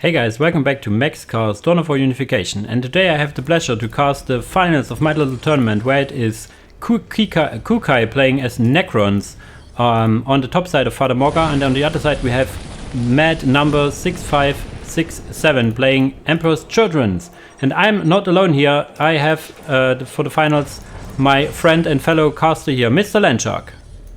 Hey guys, welcome back to Max Cars for Unification, and today I have the pleasure to cast the finals of my little tournament where it is Kekuy playing as Necrons on the top side of Fata Morga, and on the other side we have Number6567 playing Emperor's Children's. And I'm not alone here, I have for the finals my friend and fellow caster here, Mr. Landshark.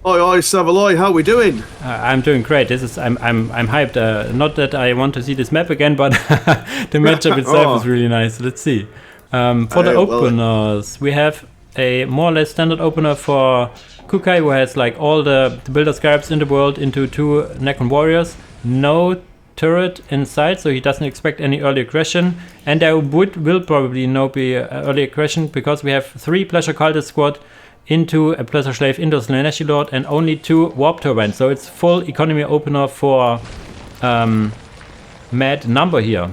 Oi, Savaloy, how we doing? I'm doing great. I'm hyped. Not that I want to see this map again, but the matchup itself is really nice. Let's see. For the openers, we have a more or less standard opener for Kekuy, who has like all the builder scarabs in the world into 2 Necron warriors. No turret inside, so he doesn't expect any early aggression. And there will probably no be early aggression because we have 3 Pleasure Cultist squad into a Pleasure Slave, into Slaneshi Lord, and only 2 Warp Turbines. So it's full economy opener for Mad Number here.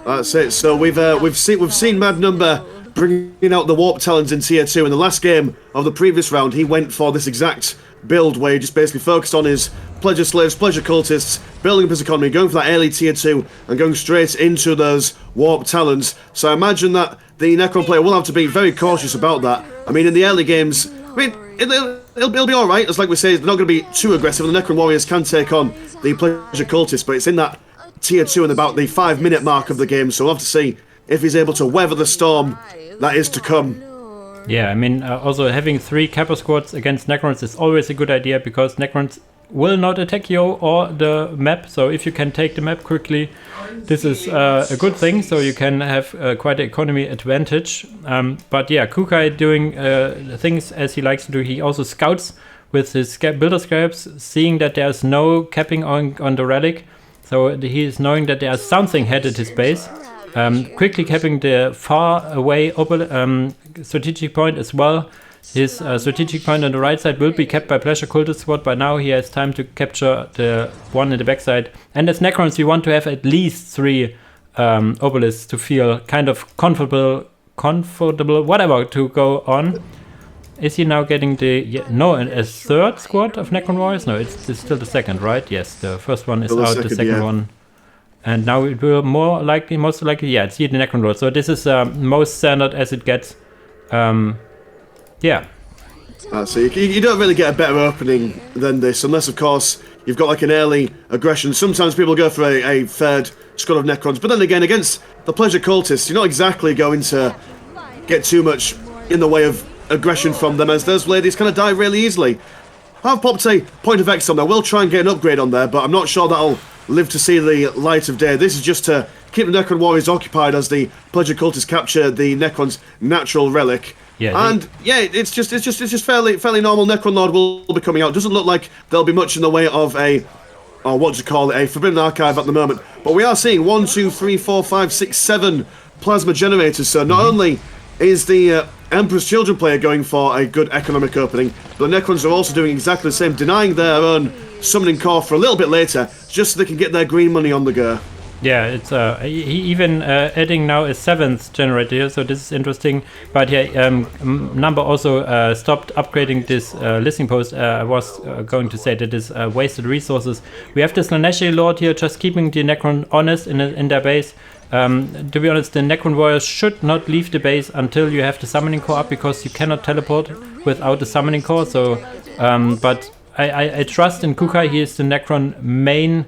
That's it. So we've seen Mad Number bringing out the Warp Talons in Tier 2. In the last game of the previous round, he went for this exact build where he just basically focused on his Pleasure Slaves, Pleasure Cultists, building up his economy, going for that early Tier 2, and going straight into those Warp Talons. So I imagine that the Necron player will have to be very cautious about that. I mean, in the early games, it'll be alright. As like we say, they're not going to be too aggressive. The Necron warriors can take on the Pleasure Cultists, but it's in that Tier 2 and about the 5-minute mark of the game, so we'll have to see if he's able to weather the storm that is to come. Yeah, I mean, also having 3 Kappa squads against Necrons is always a good idea, because Necrons will not attack you or the map, so if you can take the map quickly, this is a good thing, so you can have quite an economy advantage. But yeah, Kekuy doing things as he likes to do. He also scouts with his builder scarabs, seeing that there's no capping on the relic, so he is knowing that there's something headed his base. Quickly capping the far away strategic point as well. His strategic point on the right side will be kept by Pleasure Cultist squad. By now he has time to capture the one in the backside. And as Necrons, we want to have at least 3 obelisks to feel kind of comfortable, whatever, to go on. Is he now getting a 3rd squad of Necron warriors? No, it's still the 2nd, right? Yes, the first one is out, the second one. And now it will most likely, yeah, it's here the Necron Lord. So this is most standard as it gets. Yeah. So you don't really get a better opening than this, unless of course you've got like an early aggression. Sometimes people go for a 3rd squad of Necrons, but then again, against the Pleasure Cultists, you're not exactly going to get too much in the way of aggression from them, as those ladies kind of die really easily. I've popped a Point of X on there. We'll try and get an upgrade on there, but I'm not sure that'll live to see the light of day. This is just to keep the Necron warriors occupied as the Pleasure Cultists capture the Necron's natural relic. Yeah, and yeah, it's just fairly normal. Necron Lord will be coming out. Doesn't look like there'll be much in the way of a Forbidden Archive at the moment. But we are seeing 1, 2, 3, 4, 5, 6, 7 plasma generators. So not only is the Emperor's Children player going for a good economic opening, but the Necrons are also doing exactly the same, denying their own summoning core for a little bit later, just so they can get their green money on the go. Yeah, it's he even adding now a 7th generator here, so this is interesting. But yeah, Number also stopped upgrading this listening post. I was going to say that is wasted resources. We have this Slaneshi Lord here, just keeping the Necron honest in their base. To be honest, the Necron warriors should not leave the base until you have the summoning core up, because you cannot teleport without the summoning core. So, but I trust in Kekuy. He is the Necron main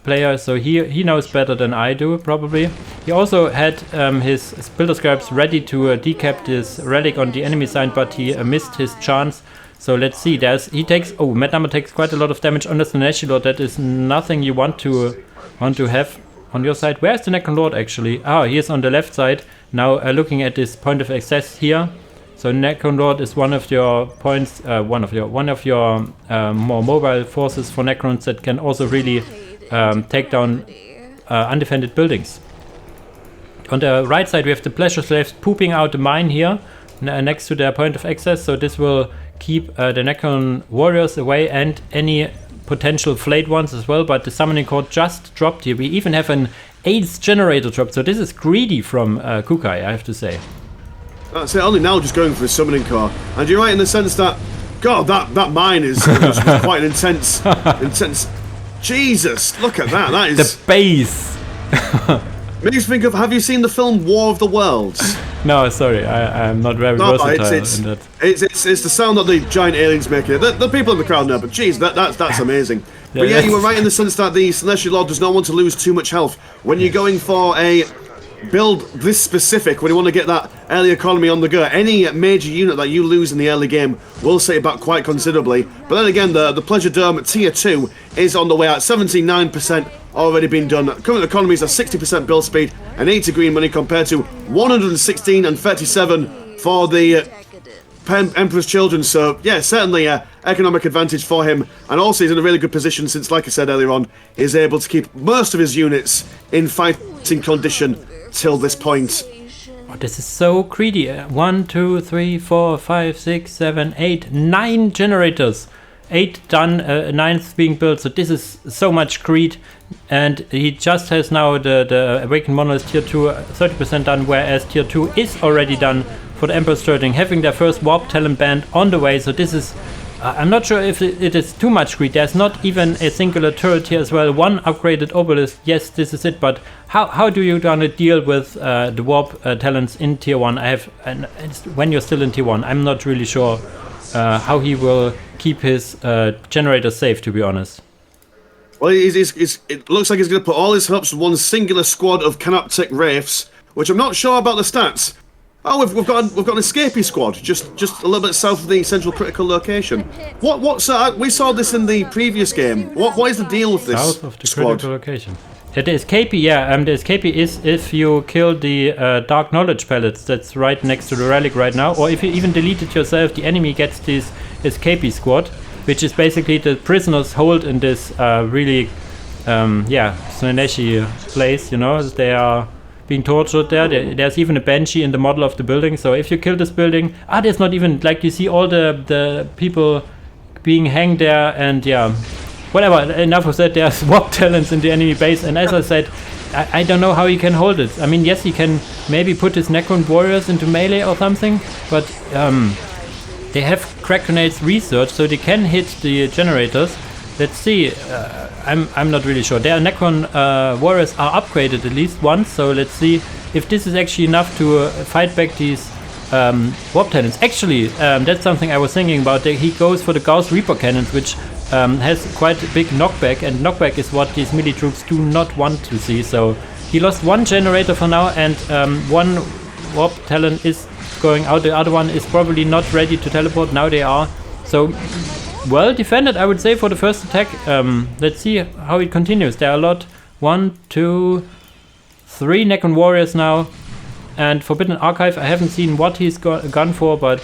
player, so he knows better than I do, probably. He also had his builder scarabs ready to decap this relic on the enemy side, but he missed his chance. So let's see. Mad Number takes quite a lot of damage on the Slaneshi Lord. That is nothing you want to have on your side. Where's the Necron Lord actually? He is on the left side. Now looking at this point of access here. So Necron Lord is one of your points, one of your more mobile forces for Necrons that can also really take down undefended buildings. On the right side we have the Pleasure Slaves pooping out the mine here next to their point of access, so this will keep the Necron warriors away and any potential flayed ones as well. But the summoning core just dropped here. We even have an 8th generator drop, so this is greedy from Kekuy, I have to say. That's it, only now just going for a summoning core. And you're right in the sense that, God, that mine was quite an intense Jesus, look at that. That is... The base. Makes me think of, have you seen the film War of the Worlds? No, sorry, I'm not very versatile in that. It's the sound that the giant aliens make. The people in the crowd know, but geez, that's amazing. But yeah, you were right in the sense that the Celestial Lord does not want to lose too much health. When you're going for a build this specific, when you want to get that early economy on the go, any major unit that you lose in the early game will set you back quite considerably. But then again, the Pleasure Dome at Tier 2 is on the way out, 79% already been done. Current economies are 60% build speed and 80 green money compared to 116 and 37 for the Emperor's Children. So yeah, certainly economic advantage for him, and also he's in a really good position since, like I said earlier on, he's able to keep most of his units in fighting condition till this point. Oh, this is so greedy. 1, 2, 3, 4, 5, 6, 7, 8, 9 generators. 8 done, 9th being built, so this is so much greed. And he just has now the Awakened Monolith Tier 2 30% done, whereas Tier 2 is already done for the Emperor's Children, having their first Warp Talent band on the way. So this is, I'm not sure if it is too much greed. There's not even a singular turret here as well. One upgraded Obelisk, yes, this is it, but how do you gonna deal with the Warp Talents in Tier 1? When you're still in Tier 1, I'm not really sure how he will keep his generators safe, to be honest. Well, it looks like he's going to put all his hopes on one singular squad of Canoptic Wraiths, which I'm not sure about the stats. Oh, we've got an escapee squad just a little bit south of the central critical location. What's we saw this in the previous game. What is the deal with this south of the squad? Critical location. The escapee, yeah, the escapee is if you kill the Dark Knowledge pellets that's right next to the relic right now, or if you even delete it yourself, the enemy gets this escapee squad, which is basically the prisoners hold in this really, Slaneshi place, you know, they are being tortured there. There's even a Banshee in the model of the building, so if you kill this building, there's not even, like, you see all the people being hanged there, and yeah, whatever, enough of that. There's Warp Talents in the enemy base, and as I said, I don't know how he can hold it. I mean, yes, he can maybe put his Necron warriors into melee or something, but they have crack grenades research, so they can hit the generators. Let's see. I'm not really sure. Their Necron warriors are upgraded at least once, so let's see if this is actually enough to fight back these Warp Talents. Actually, that's something I was thinking about. He goes for the Gauss Reaper cannons, which has quite a big knockback, and knockback is what these melee troops do not want to see. So he lost one generator for now, and one Warp Talent is going out. The other one is probably not ready to teleport. Now they are. So well defended, I would say, for the first attack. Let's see how it continues. There are a lot. 1, 2, 3 Necron warriors now. And Forbidden Archive, I haven't seen what he's gone for, but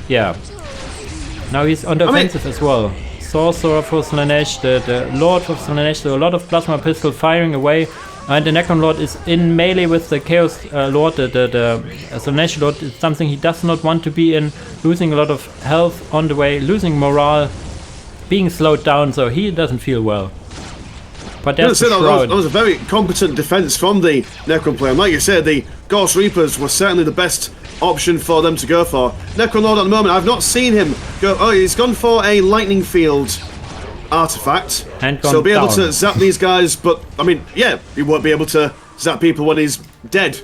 yeah. Now he's on the offensive as well. Sorcerer for Slanesh, the Lord of Slanesh, so a lot of Plasma Pistol firing away. And the Necron Lord is in melee with the Chaos Lord, the Slanesh Lord. It's something he does not want to be in, losing a lot of health on the way, losing morale, being slowed down, so he doesn't feel well. But that's that was a very competent defense from the Necron player. And like you said, the Ghost Reapers were certainly the best option for them to go for. Necron Lord at the moment, I've not seen him go. Oh, he's gone for a Lightning Field artifact, and so he'll be able to zap these guys. But I mean, yeah, he won't be able to zap people when he's dead.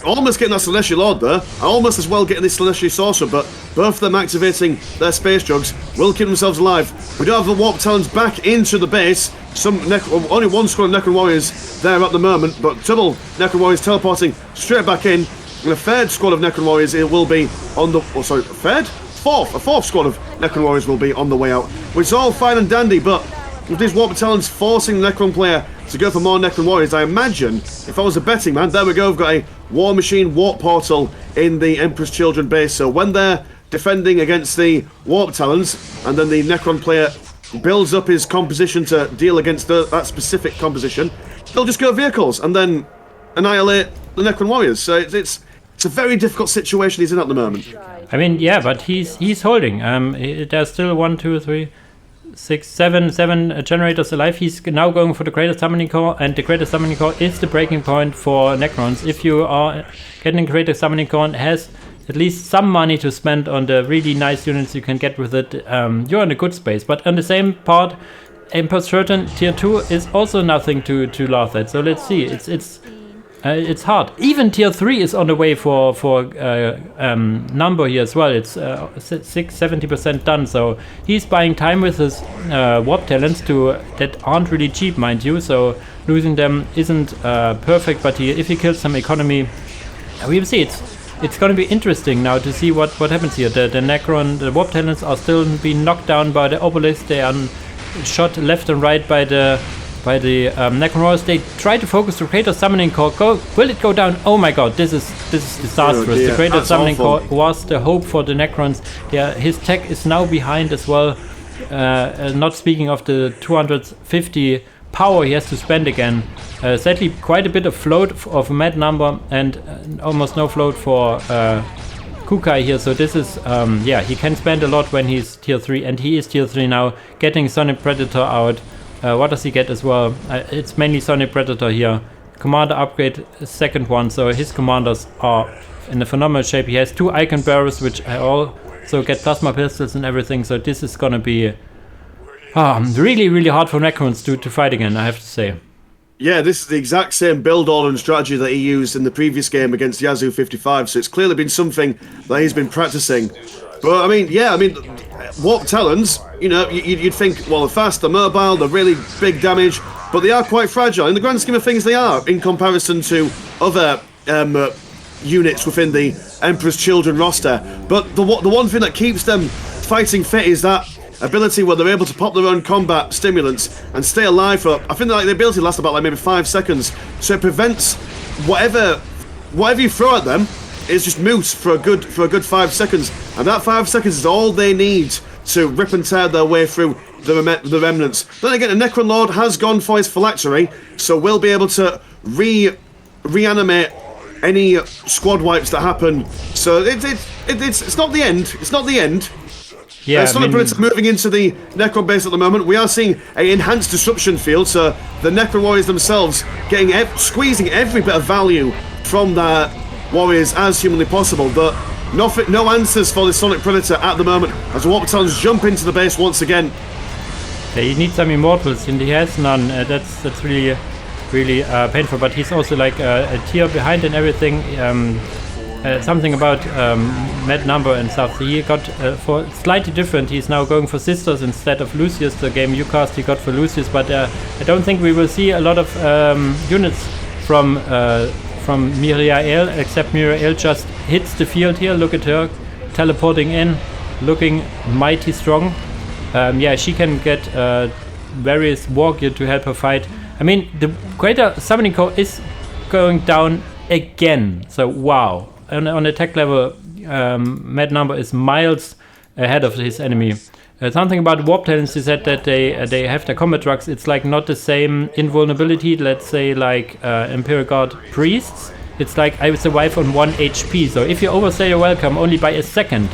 Almost getting that Celestial Lord there, almost as well getting this Celestial Sorcerer, but both of them activating their space drugs will keep themselves alive. We do have the Warp Talons back into the base. Only one squad of Necron Warriors there at the moment, but double Necron Warriors teleporting straight back in. And a third squad of Necron Warriors it will be on the... Oh, sorry, a fourth squad of Necron Warriors will be on the way out. Which is all fine and dandy, but with these Warp Talons forcing the Necron player to go for more Necron Warriors, I imagine, if I was a betting man, there we go, we've got a War Machine Warp Portal in the Emperor's Children base. So when they're defending against the Warp Talons, and then the Necron player builds up his composition to deal against that specific composition, they'll just go vehicles and then annihilate the Necron Warriors. So it's a very difficult situation he's in at the moment. I mean, yeah, but he's holding. There's still 1, 2, 3, 6, 7 generators alive. He's now going for the Greater Summoning Core, and the Greater Summoning Core is the breaking point for Necrons. If you are getting Greater Summoning Core, it has at least some money to spend on the really nice units you can get with it. You're in a good space. But on the same part, Impulse Certain tier 2 is also nothing to laugh at. So let's see. It's hard. Even tier 3 is on the way for Number here as well. It's 70% done. So he's buying time with his warp talents that aren't really cheap, mind you. So losing them isn't perfect. But if he kills some economy, we will see. It's going to be interesting now to see what happens here. The Necron, the warp talents are still being knocked down by the obelisk. They are shot left and right by the Necrons. They try to focus the Greater Summoning Core. Will it go down? Oh my god, this is disastrous. The Greater Summoning Core was the hope for the Necrons. Yeah, his tech is now behind as well. Not speaking of the 250 power he has to spend again. Sadly, quite a bit of float of Mad Number and almost no float for Kekuy here. So this is, he can spend a lot when he's tier 3, and he is tier 3 now, getting Sonic Predator out. What does he get as well? It's mainly Sonic Predator here. Commander upgrade, second one, so his commanders are in a phenomenal shape. He has 2 Icon Bearers, which also get plasma pistols and everything, so this is gonna be really, really hard for Necrons to fight again, I have to say. Yeah, this is the exact same build order and strategy that he used in the previous game against Yazoo 55, so it's clearly been something that he's been practicing. But I mean, warp talons, you'd think, well, they're fast, they're mobile, they're really big damage, but they are quite fragile. In the grand scheme of things, they are, in comparison to other units within the Emperor's Children roster. But the one thing that keeps them fighting fit is that ability where they're able to pop their own combat stimulants and stay alive for, I think the ability lasts about maybe 5 seconds, so it prevents whatever you throw at them is just moot for a good 5 seconds, and that 5 seconds is all they need to rip and tear their way through the remnants. Then again, the Necron Lord has gone for his phylactery, so we'll be able to reanimate any squad wipes that happen. So it's not the end. It's not the end. Yeah, Sonic Predator moving into the Necron base at the moment. We are seeing an enhanced disruption field, so the Necron warriors themselves squeezing every bit of value from their warriors as humanly possible, but no answers for the Sonic Predator at the moment as the Warp Talons jump into the base once again. Yeah, he needs some immortals and he has none. That's really painful, but he's also like a tier behind and everything. Something about Mad Number and stuff. He got for slightly different. He's now going for Sisters instead of Lucius. The game you cast he got for Lucius, but I don't think we will see a lot of units from Miriel, except Miriel just hits the field here. Look at her teleporting in, looking mighty strong. She can get various war gear to help her fight. I mean, the Greater Summoning Core is going down again, so wow. On attack level, Mad Number is miles ahead of his enemy. Something about Warp Talents is that they have their combat drugs. It's like not the same invulnerability, let's say like Imperial Guard priests. It's like I survive on 1 HP, so if you overstay your welcome only by a second,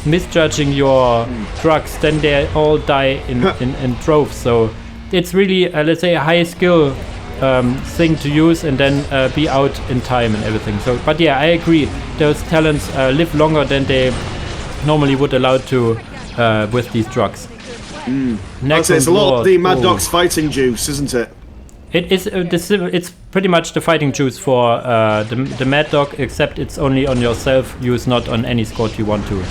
misjudging your drugs, then they all die in droves. So it's really, let's say, a high skill thing to use and then be out in time and everything. So, but yeah, I agree. Those talents live longer than they normally would allow to with these drugs. It's a lot of the Mad Dog's fighting juice, isn't it? It is. It's pretty much the fighting juice for the Mad Dog, except it's only on your self-use, not on any squad you want to.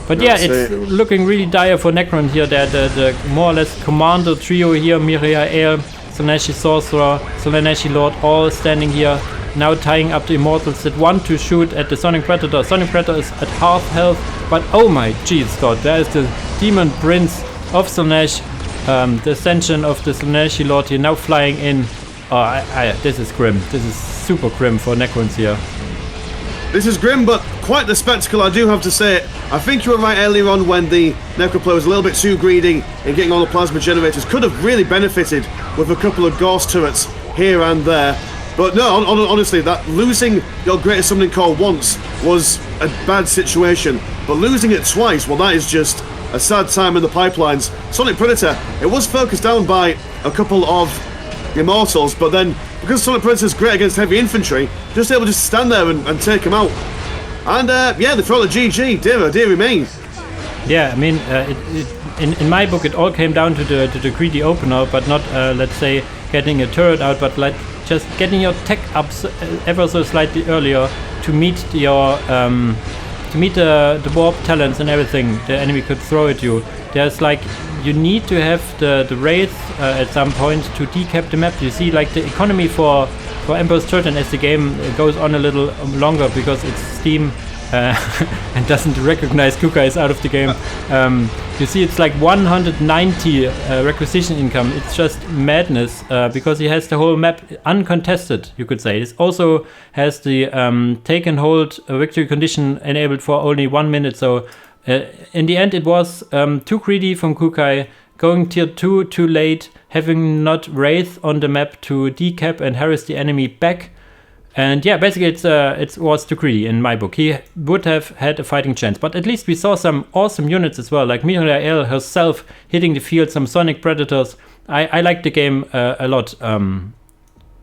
But yeah, it's looking really dire for Necron here. The more or less commander trio here, Miriel, Slaaneshi Sorcerer, Slaaneshi Lord, all standing here, now tying up the Immortals that want to shoot at the Sonic Predator. Sonic Predator is at half health, but oh my jeez god, there is the Demon Prince of Slaanesh, the ascension of the Slaaneshi Lord here, now flying in. This is grim. This is super grim for Necrons here. This is grim, but quite the spectacle, I do have to say. I think you were right earlier on when the Necro player was a little bit too greedy in getting all the plasma generators. Could have really benefited with a couple of Ghost turrets here and there. But no, honestly, that losing your Greater Summoning Core once was a bad situation. But losing it twice, well, that is just a sad time in the pipelines. Sonic Predator, it was focused down by a couple of Immortals, but then because Sonic Predator is great against heavy infantry, just able to stand there and take him out. And they throw the GG, dear me. Yeah, I mean, in my book, it all came down to the greedy opener, but not let's say getting a turret out, but like just getting your tech up ever so slightly earlier to meet your the warp talents and everything the enemy could throw at you. There's like you need to have the wraith at some point to decap the map. You see, like the economy for Emperor's Children as the game goes on a little longer because it's Steam. And doesn't recognize Kekuy is out of the game. You see, it's like 190 requisition income. It's just madness because he has the whole map uncontested, you could say. It also has the take and hold victory condition enabled for only 1 minute. So in the end, it was too greedy from Kekuy, going tier 2 too late, having not Wraith on the map to decap and harass the enemy back. And yeah, basically it was too greedy in my book. He would have had a fighting chance. But at least we saw some awesome units as well, like Miriel herself hitting the field, some Sonic Predators. I like the game a lot.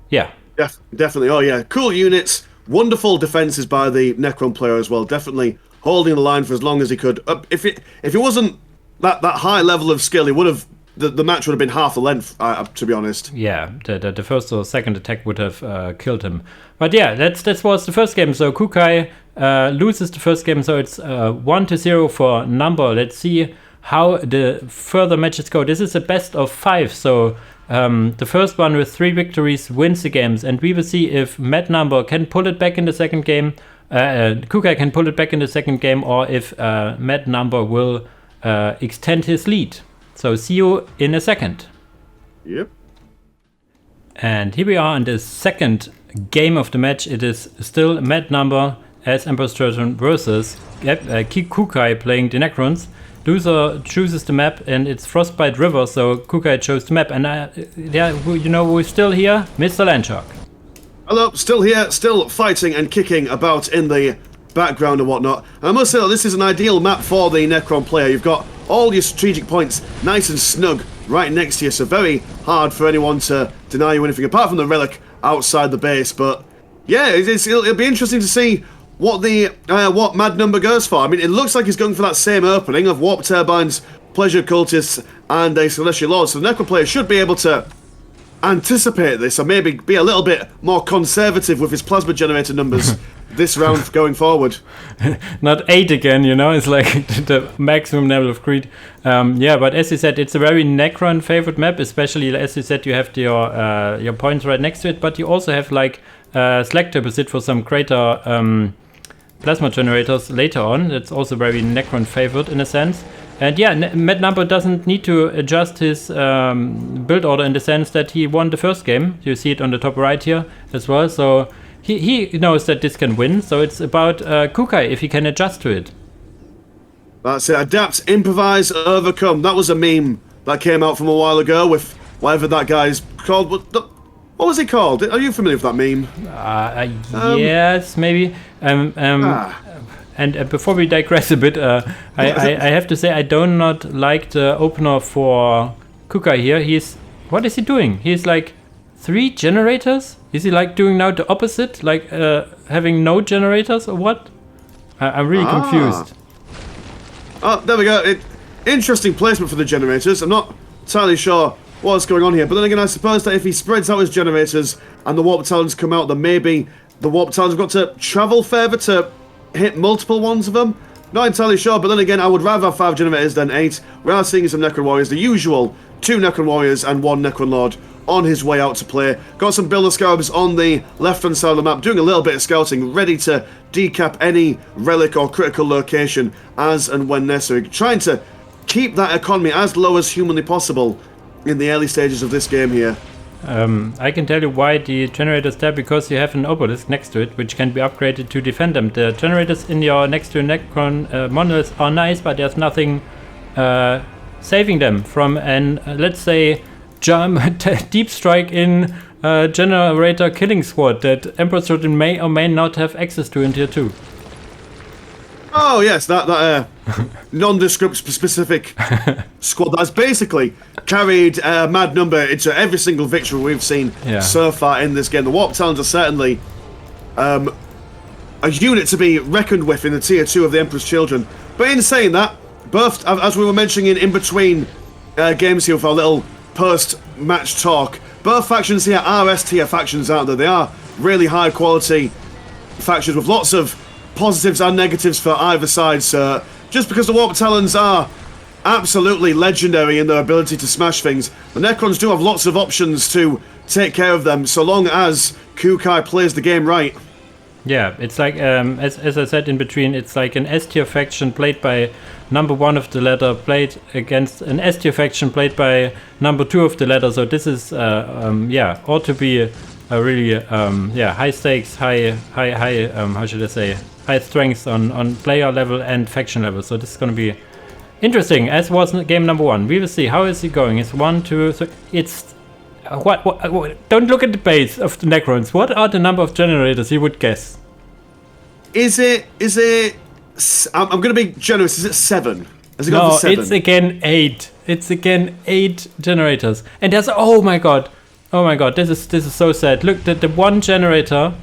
Yeah. Definitely. Oh yeah, cool units. Wonderful defenses by the Necron player as well. Definitely holding the line for as long as he could. If it wasn't that high level of skill, he would have... The match would have been half the length, to be honest. Yeah, the first or second attack would have killed him. But yeah, that was the first game. So Kekuy loses the first game, so it's 1-0 for Number. Let's see how the further matches go. This is a best of 5, so the first one with 3 victories wins the games, and we will see if Mad Number can pull it back in the second game. Kekuy can pull it back in the second game, or if Mad Number will extend his lead. So see you in a second. Yep. And here we are in the second game of the match. It is still Mad Number as Emperor's Children versus Kekuy playing the Necrons. Loser chooses the map, and it's Frostbite River, so Kekuy chose the map. And who's still here? Mr. Landshark. Hello, still here, still fighting and kicking about in the background and whatnot. And I must say that this is an ideal map for the Necron player. You've got all your strategic points nice and snug right next to you, so very hard for anyone to deny you anything apart from the relic outside the base. But yeah, it'll be interesting to see what what Mad Number goes for. I mean, it looks like he's going for that same opening of Warp Turbines, Pleasure Cultists, and a Celestial Lord. So the Necron player should be able to anticipate this, or maybe be a little bit more conservative with his plasma generator numbers this round going forward. Not 8 again, it's like the maximum level of greed. But as you said, it's a very Necron favorite map, especially as you said, you have your points right next to it, but you also have like Slack deposit for some greater plasma generators later on. It's also very Necron favorite in a sense. And yeah, Mad Number doesn't need to adjust his build order in the sense that he won the first game. You see it on the top right here as well. So he knows that this can win. So it's about Kekuy if he can adjust to it. That's it. Adapt, improvise, overcome. That was a meme that came out from a while ago with whatever that guy's called. What was he called? Are you familiar with that meme? Yes, maybe. And before we digress a bit, I have to say I do not like the opener for Kekuy here. What is he doing? He's like 3 generators? Is he like doing now the opposite? Like having no generators or what? I'm really confused. Oh, there we go. Interesting placement for the generators. I'm not entirely sure what's going on here. But then again, I suppose that if he spreads out his generators and the Warp Talons come out, then maybe the Warp Talons have got to travel further to hit multiple ones of them. Not entirely sure, but then again, I would rather have 5 generators than 8. We are seeing some Necron Warriors, the usual 2 Necron Warriors and 1 Necron Lord on his way out to play. Got some Builder Scarabs on the left-hand side of the map, doing a little bit of scouting, ready to decap any relic or critical location as and when necessary. Trying to keep that economy as low as humanly possible in the early stages of this game here. I can tell you why the generator's there, because you have an obelisk next to it, which can be upgraded to defend them. The generators in your next to Necron monoliths are nice, but there's nothing saving them from an, let's say, deep strike in generator killing squad that Emperor's Children may or may not have access to in tier 2. Oh yes, that nondescript specific squad that's basically carried Mad Number into every single victory we've seen so far in this game. The Warp Talons are certainly a unit to be reckoned with in the tier 2 of the Emperor's Children. But in saying that, both, as we were mentioning in between games here with our little post-match talk, both factions here are S-tier factions, aren't they? They are really high-quality factions with lots of positives and negatives for either side. So just because the Warp Talons are absolutely legendary in their ability to smash things, the Necrons do have lots of options to take care of them, so long as Kekuy plays the game right. Yeah, it's like, as I said in between, it's like an S-tier faction played by number 1 of the ladder, played against an S-tier faction played by number 2 of the ladder. So this is, ought to be a really, high stakes, high, how should I say, high strengths on player level and faction level. So this is going to be interesting, as was game number 1. We will see. How is it going? It's 1, 2, 3. It's... What? Don't look at the base of the Necrons. What are the number of generators you would guess? Is it... I'm going to be generous. Is it 7? Has it gone to 7? It's again 8. It's again 8 generators. And there's... Oh my god. This is so sad. Look, the one generator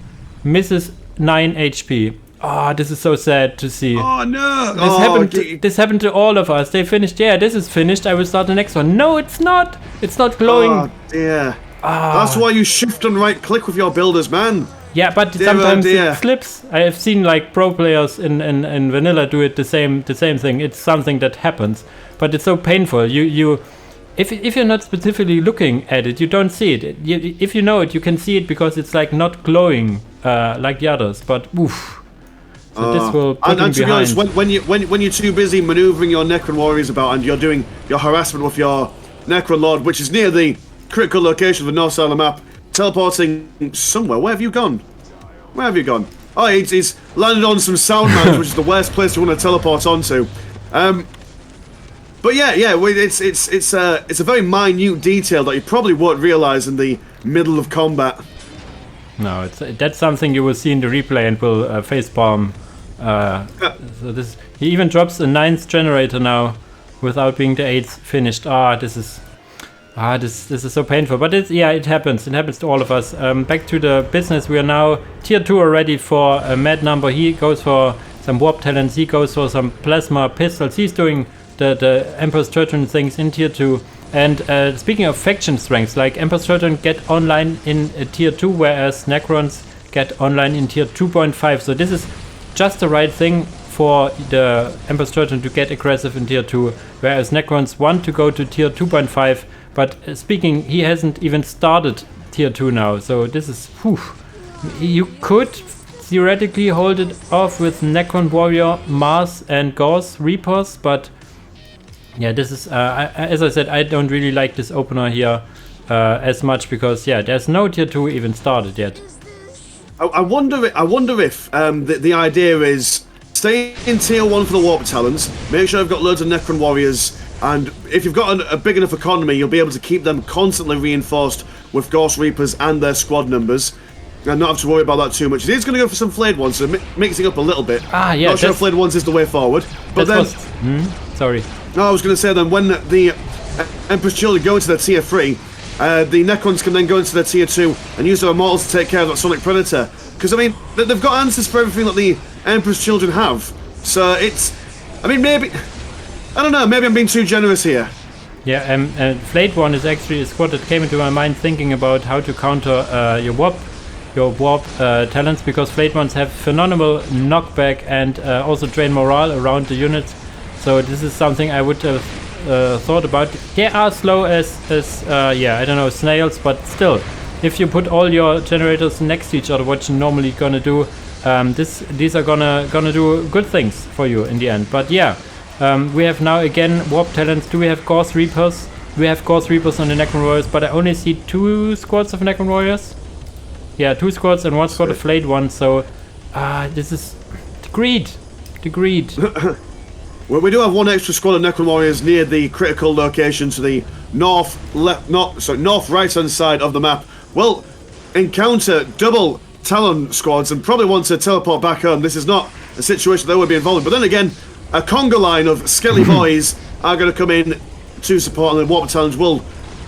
misses 9 HP. Oh, this is so sad to see. Oh no! This happened to all of us. They finished. Yeah, this is finished. I will start the next one. No, it's not. It's not glowing. Oh dear. That's why you shift and right click with your builders, man. Yeah, but sometimes it slips. I have seen like pro players in vanilla do it the same thing. It's something that happens, but it's so painful. If you're not specifically looking at it, you don't see it. If you know it, you can see it because it's like not glowing like the others. But oof. So this will put and to be honest, when you're too busy maneuvering your Necron warriors about and you're doing your harassment with your Necron Lord, which is near the critical location of the north side of the map, teleporting somewhere. Where have you gone? Oh, he's landed on some sound mines, which is the worst place to want to teleport onto. But yeah, it's a very minute detail that you probably won't realise in the middle of combat. No, that's something you will see in the replay and will facepalm. So this, he even drops a 9th generator now without being the 8th finished. This is so painful, but it happens. It happens to all of us. Back to the business. We are now tier 2 already for a Mad Number. He goes for some warp talents. He goes for some plasma pistols. He's doing the Emperor's Children things in tier 2. And speaking of faction strengths, like Emperor's Children get online in tier 2, whereas Necrons get online in tier 2.5. So this is just the right thing for the Emperor's Children to get aggressive in tier 2, whereas Necrons want to go to tier 2.5. But speaking, he hasn't even started tier 2 now. So this is... Whew. You could theoretically hold it off with Necron Warrior, Mars and Gauss Reapers, but... Yeah, this is, as I said, I don't really like this opener here as much because, there's no tier 2 even started yet. I wonder if the idea is stay in tier 1 for the Warp Talons, make sure you've got loads of Necron Warriors, and if you've got a big enough economy, you'll be able to keep them constantly reinforced with Ghost Reapers and their squad numbers, and not have to worry about that too much. It is going to go for some Flayed Ones, so mixing up a little bit. Not sure Flayed Ones is the way forward, but then... Sorry. No, I was going to say then, when the Emperor's Children go into their tier 3, the Necrons can then go into their tier 2 and use their Immortals to take care of that Sonic Predator. Because, I mean, they've got answers for everything that the Emperor's Children have. So it's... I mean, maybe... I don't know, maybe I'm being too generous here. Yeah, Flayed One is actually a squad that came into my mind thinking about how to counter your warp talents, because Flayed Ones have phenomenal knockback and also drain morale around the units. So this is something I would have thought about. They are slow as I don't know, snails, but still, if you put all your generators next to each other, what you're normally gonna do, these are gonna do good things for you in the end. But we have now again warp talents. Do we have Gauss Reapers? We have Gauss Reapers on the Necron Warriors, but I only see 2 squads of Necron Warriors. Yeah, 2 squads and 1 squad of Flayed Ones. So this is the greed. Well, we do have 1 extra squad of Necron Warriors near the critical location to the north right hand side of the map. Will encounter double Talon squads and probably want to teleport back home. This is not a situation they would be involved in. But then again, a conga line of skelly boys are going to come in to support, and the Warp Talons will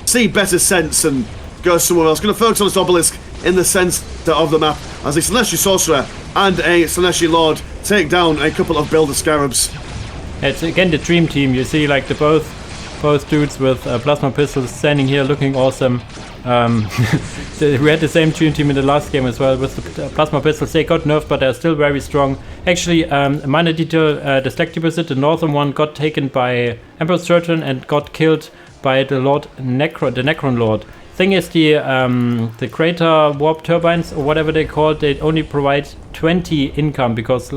see better sense and go somewhere else. Going to focus on this obelisk in the centre of the map as a Celestial Sorcerer and a Celestial Lord take down a couple of Builder Scarabs. It's again the dream team. You see like the both dudes with plasma pistols standing here looking awesome. We had the same dream team in the last game as well with the plasma pistols. They got nerfed, but they're still very strong. Actually, minor detail, the stack deposit, the northern one got taken by Emperor Surgeon and got killed by the Necron Lord. Thing is, the crater warp turbines or whatever they call it, they only provide 20 income because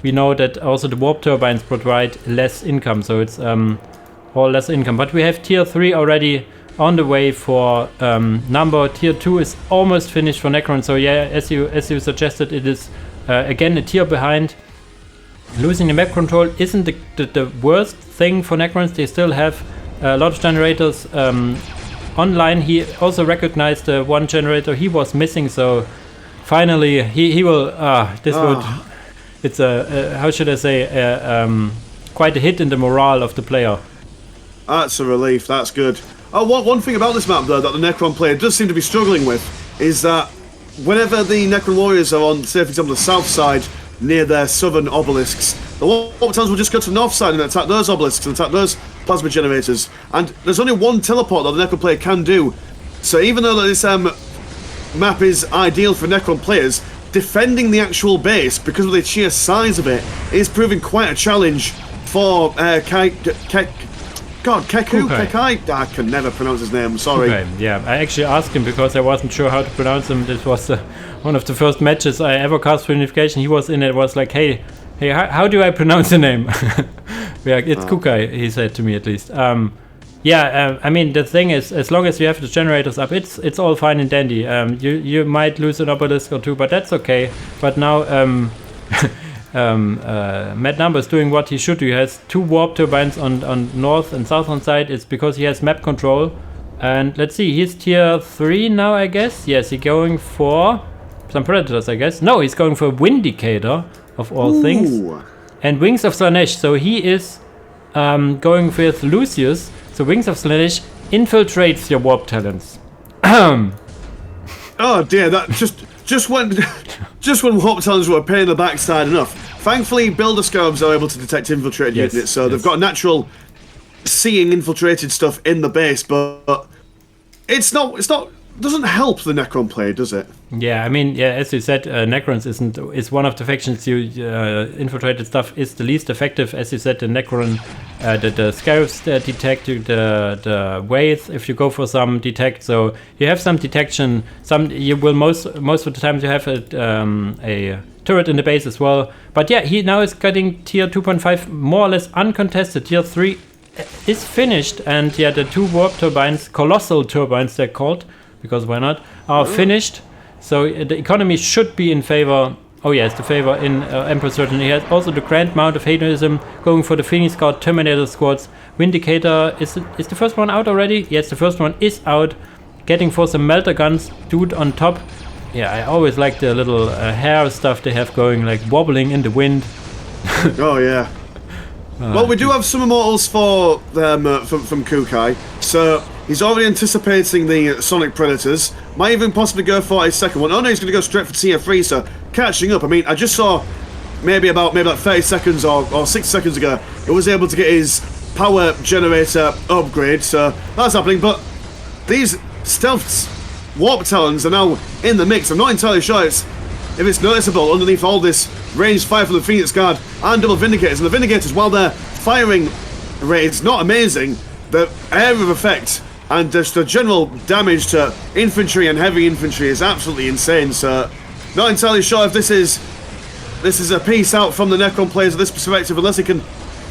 we know that also the warp turbines provide less income, so it's all less income. But we have tier 3 already on the way for number. Tier 2 is almost finished for Necron, so yeah, as you suggested, it is again a tier behind. Losing the map control isn't the worst thing for Necrons. They still have a lot of generators online. He also recognized one generator he was missing, so finally he will it's a how should I say quite a hit in the morale of the player. That's a relief. That's good. One thing about this map though that the Necron player does seem to be struggling with is that whenever the Necron warriors are on, say for example, the south side near their southern obelisks, the warp talons will just go to the north side and attack those obelisks and attack those plasma generators. And there's only one teleport that the Necron player can do. So even though this map is ideal for Necron players, defending the actual base because of the sheer size of it is proving quite a challenge for Kekuy. I can never pronounce his name, I'm sorry. Okay, yeah, I actually asked him because I wasn't sure how to pronounce him. This was one of the first matches I ever cast for Unification. He was in it, was like, hey, how do I pronounce the name? Yeah, it's Kekuy, he said to me at least. I mean, the thing is, as long as you have the generators up, it's all fine and dandy. You might lose an obelisk or two, but that's okay. But now Mad Number is doing what he should do. He has 2 warp turbines on north and southern side. It's because he has map control. And let's see, he's tier 3 now, I guess. Yes, he's going for some predators, I guess. No, he's going for Vindicator of all things. And Wings of Slanesh. So he is going with Lucius. So Wings of Slanesh infiltrates your warp talents. Oh dear, that just when warp talents were a pain in the backside enough. Thankfully, Builder Scarabs are able to detect infiltrated units, so they've got a natural seeing infiltrated stuff in the base, but it's not doesn't help the Necron player, does it? Yeah, I mean, yeah, as you said, Necrons is one of the factions. Infiltrated stuff is the least effective. As you said, the Necron, the Scarabs detect the Wraith if you go for some detect. So you have some detection. Some you will most of the time you have a turret in the base as well. But yeah, he now is getting tier 2.5 more or less uncontested. Tier 3 is finished, and yeah, the 2 warp turbines, colossal turbines they're called, because why not, are finished. So the economy should be in favor. Oh yes, the favor in Emperor Surgeon. He has also the Grand Mount of Hedonism going for the Phoenix Scout Terminator squads. Vindicator is the first one out already? Yes, the first one is out. Getting for some melter guns, dude on top. Yeah, I always like the little hair stuff they have going, like wobbling in the wind. Oh yeah. Well, we do have some immortals for them from Kekuy, so he's already anticipating the Sonic Predators. Might even possibly go for a second one. Oh no, he's going to go straight for tier 3, so catching up. I mean, I just saw maybe like 30 seconds or 6 seconds ago, he was able to get his power generator upgrade, so that's happening. But these stealth warp talons are now in the mix. I'm not entirely sure if it's noticeable underneath all this ranged fire from the Phoenix Guard and double Vindicators. And the Vindicators, while their firing rate is not amazing, the area of effect and just the general damage to infantry and heavy infantry is absolutely insane. So, not entirely sure if this is a piece out from the Necron players at this perspective, unless he can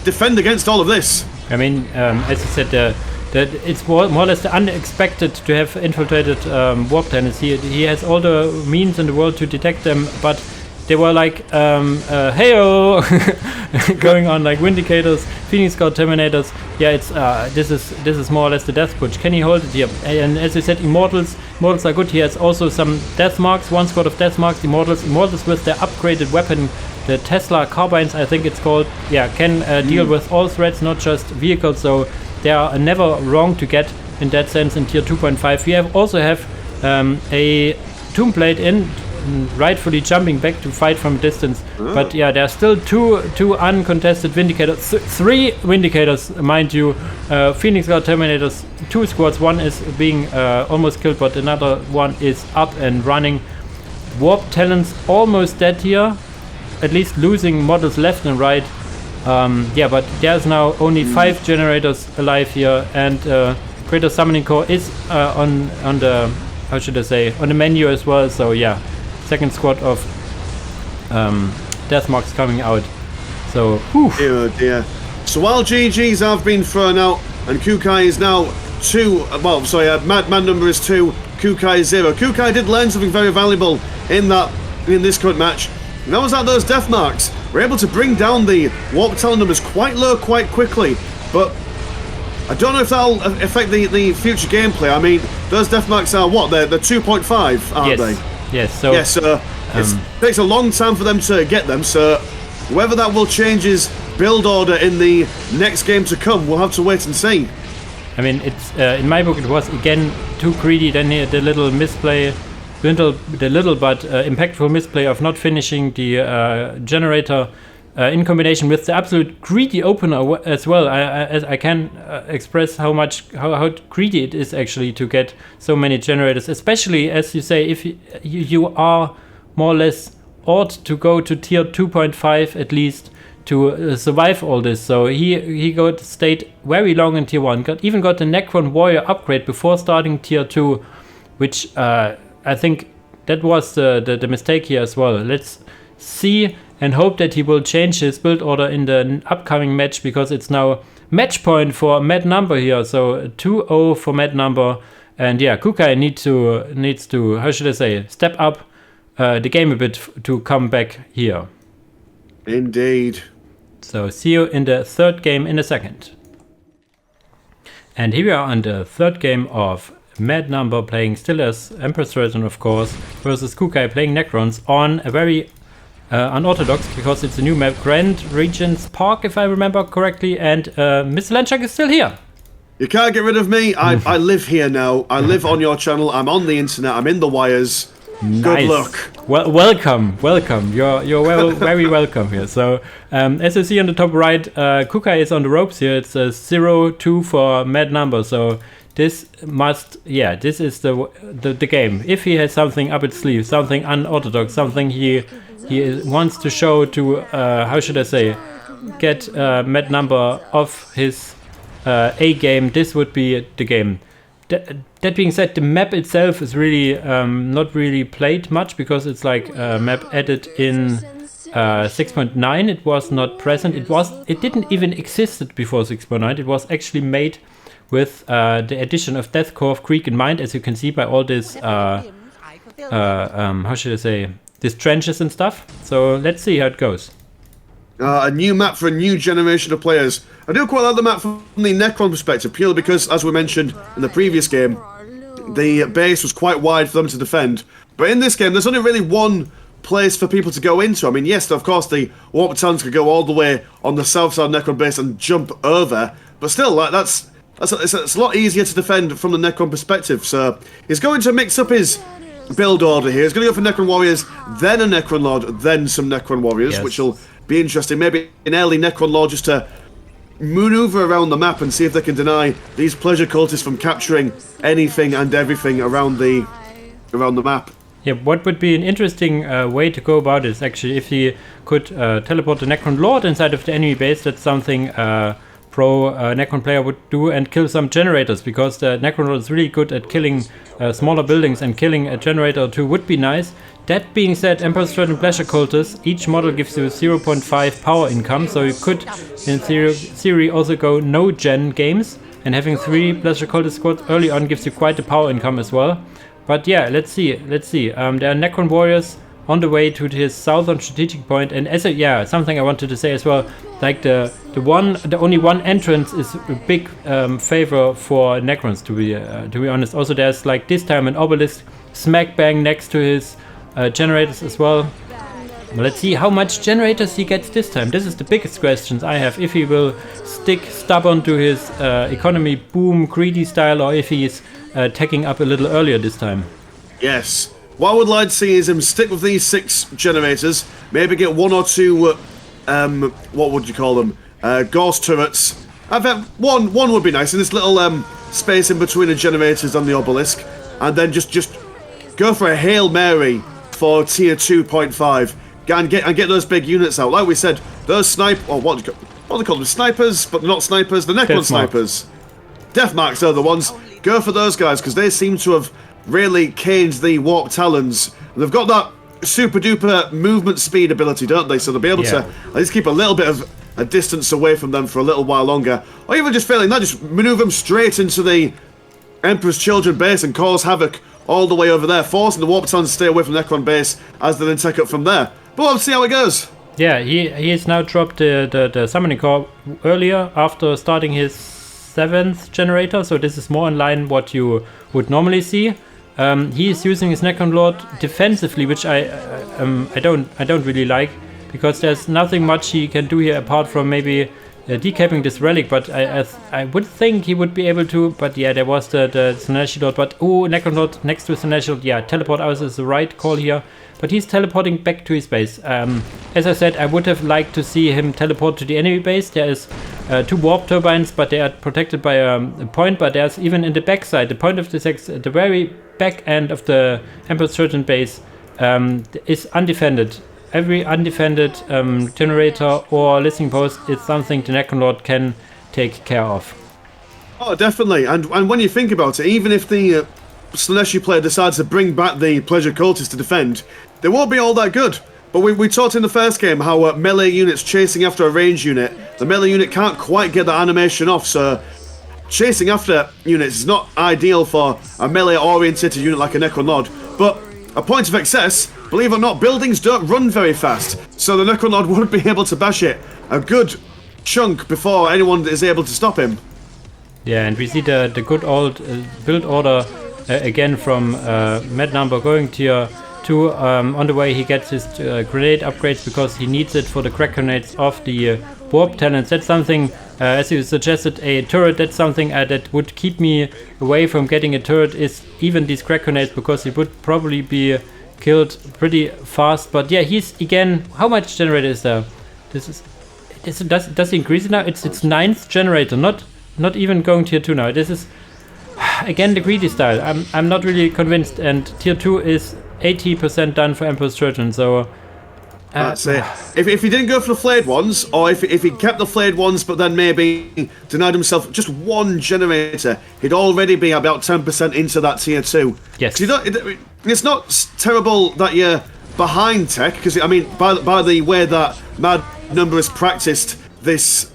defend against all of this. I mean, as you said, that it's more or less unexpected to have infiltrated warp talents. He has all the means in the world to detect them, but they were like, heyo, going on like Vindicators, Phoenix Scout Terminators. Yeah, it's this is more or less the death push. Can he hold it here? And as you said, Immortals are good. He has also some death marks, 1 squad of death marks. Immortals with their upgraded weapon, the Tesla carbines, I think it's called. Yeah, can deal with all threats, not just vehicles. So they are never wrong to get in that sense in tier 2.5. We also have a Tomb Blade in. rightfully jumping back to fight from a distance. But yeah, there are still two uncontested Vindicators, 3 Vindicators, mind you. Phoenix Guard Terminators, 2 squads. One is being almost killed, but another one is up and running. Warp Talons almost dead here, at least losing models left and right. Yeah, but there's now only 5 generators alive here, and Greater Summoning Core is on the, how should I say, on the menu as well. So yeah, second squad of Death Marks coming out. So whew. Dear, dear. So while GGs have been thrown out and Kekuy is now 2, well, sorry, man number is 2, Kekuy is 0. Kekuy did learn something very valuable in this current match. And that was that those Death Marks were able to bring down the Warp Talon numbers quite low quite quickly, but I don't know if that'll affect the future gameplay. I mean, those Death Marks are what? They're 2.5, aren't they? Yes. So yes. It takes a long time for them to get them. So whether that will change his build order in the next game to come, we'll have to wait and see. I mean, it's in my book it was again too greedy. Then the little misplay, the little but impactful misplay of not finishing the generator. In combination with the absolute greedy opener as well, I can express how greedy it is actually to get so many generators, especially as you say, if you are more or less ought to go to tier 2.5 at least to survive all this. So he stayed very long in tier 1, even got the Necron Warrior upgrade before starting tier 2, which I think that was the mistake here as well. Let's see and hope that he will change his build order in the upcoming match, because it's now match point for Mad Number here. So 2-0 for Mad Number, and yeah, Kekuy needs to how should I say, step up the game a bit to come back here. Indeed. So see you in the third game in a second. And here we are on the third game of Mad Number, playing still as Empress Regent, of course, versus Kekuy playing Necrons on a very unorthodox, because it's a new map, Grand Regent's Park, if I remember correctly, and Mr. Lanchuk is still here. You can't get rid of me. I live here now. I live on your channel. I'm on the internet. I'm in the wires. Nice. Good luck. Well, welcome. You're very welcome here. So as you see on the top right, Kekuy is on the ropes here. It's a 0-2 for Mad Number. So this is the game. If he has something up its sleeve, something unorthodox, something he wants to show to how should I say, get Mad Number off his A game, this would be the game. That being said, the map itself is really not really played much, because it's like a map added in 6.9. It was not present. It didn't even exist before 6.9. It was actually made with the addition of Deathcore Creek in mind, as you can see by all this how should I say, these trenches and stuff. So let's see how it goes. A new map for a new generation of players. I do quite like the map from the Necron perspective, purely because, as we mentioned in the previous game, the base was quite wide for them to defend. But in this game, there's only really one place for people to go into. I mean, yes, of course, the Warp Talons could go all the way on the south side of Necron base and jump over, but still, like, it's a lot easier to defend from the Necron perspective. So he's going to mix up his build order here. He's going to go for Necron Warriors, then a Necron Lord, then some Necron Warriors, yes, which will be interesting. Maybe an early Necron Lord just to maneuver around the map and see if they can deny these pleasure cultists from capturing anything and everything around the map. Yeah, what would be an interesting way to go about this, actually, if he could teleport the Necron Lord inside of the enemy base. That's something pro Necron player would do, and kill some generators, because the Necron Lord is really good at killing smaller buildings, and killing a generator or two would be nice. That being said, Emperor's Threat and Pleasure Cultists, each model gives you 0.5 power income, so you could in theory also go no gen games, and having 3 Pleasure Cultist squads early on gives you quite a power income as well. But yeah, let's see. There are Necron Warriors on the way to his southern strategic point, and something I wanted to say as well, like the only one entrance is a big favor for Necrons, to be honest. Also, there's like this time an obelisk smack bang next to his generators as well. Let's see how much generators he gets this time. This is the biggest questions I have. If he will stick stubborn to his economy boom greedy style, or if he's taking up a little earlier this time. Yes. What I would like to see is him stick with these 6 generators, maybe get 1 or 2, what would you call them? Ghost turrets. I bet one would be nice in this little space in between the generators and the obelisk, and then just go for a Hail Mary for tier 2.5 and get those big units out. Like we said, those what do they call them? Snipers, but not snipers. The Necron snipers. Deathmarks are the ones. Go for those guys because they seem to have really caned the Warp Talons. They've got that super duper movement speed ability, don't they? So they'll be able to at least keep a little bit of a distance away from them for a little while longer. Or even just failing that, just maneuver them straight into the Emperor's Children base and cause havoc all the way over there, forcing the Warp Talons to stay away from Necron base as they then take up from there. But we'll see how it goes. Yeah, he has now dropped the summoning core earlier after starting his 7th generator, so this is more in line what you would normally see. He is using his Necron Lord defensively, which I don't really like, because there's nothing much he can do here apart from maybe decapping this relic. But I would think he would be able to. But yeah, there was the Seneshi Lord. But Necron Lord next to Seneshi Lord. Yeah, teleport out is the right call here. But he's teleporting back to his base. As I said, I would have liked to see him teleport to the enemy base. There is 2 warp turbines, but they are protected by a point. But there's even in the backside, the point of the the very back end of the Emperor's Children base is undefended. Every undefended generator or listening post is something the Necron Lord can take care of. Oh, definitely. And when you think about it, even if the Slaaneshi player decides to bring back the Pleasure Cultists to defend, they won't be all that good. But we talked in the first game how melee units chasing after a range unit, the melee unit can't quite get that animation off, so chasing after units is not ideal for a melee-oriented unit like a Necron Lord. But a point of excess, believe it or not, buildings don't run very fast, so the Necron Lord would be able to bash it a good chunk before anyone is able to stop him. Yeah, and we see the good old build order again from Mad Number going tier 2. On the way he gets his grenade upgrades because he needs it for the crack grenades of the warp talents. That's something, as you suggested, a turret. That's something that would keep me away from getting a turret, is even these crack grenades, because he would probably be killed pretty fast. But yeah, he's again, how much generator is there? Does he increase it now? It's 9th generator, not even going tier 2 now. This is again the greedy style. I'm not really convinced, and tier 2 is 80% done for Emperor's Children, so that's it. If he didn't go for the flayed ones, or if he kept the flayed ones but then maybe denied himself just 1 generator, he'd already be about 10% into that tier 2. Yes. It's not terrible that you're behind tech, because I mean, by the way that Mad Number has practiced this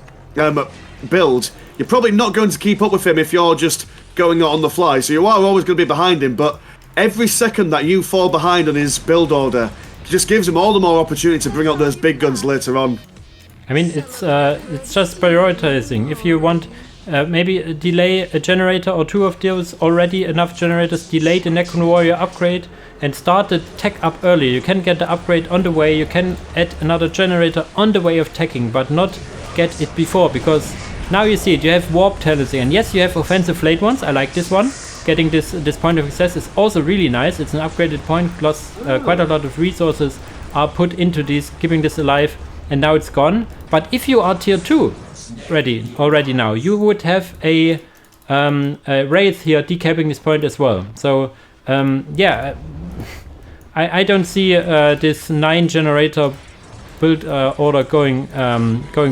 build, you're probably not going to keep up with him if you're just going on the fly, so you are always going to be behind him. But every second that you fall behind on his build order just gives him all the more opportunity to bring out those big guns later on. I mean, it's just prioritizing. If you want maybe delay a generator or 2 of those already enough generators, delay the Necron Warrior upgrade and start the tech up early. You can get the upgrade on the way, you can add another generator on the way of teching, but not get it before, because now you see it, you have warp talents, and yes, you have offensive late ones. I like this one. Getting this point of access is also really nice. It's an upgraded point, plus quite a lot of resources are put into this, keeping this alive, and now it's gone. But if you are tier 2 ready already now, you would have a Wraith here decapping this point as well. So yeah, I don't see this 9 generator build order going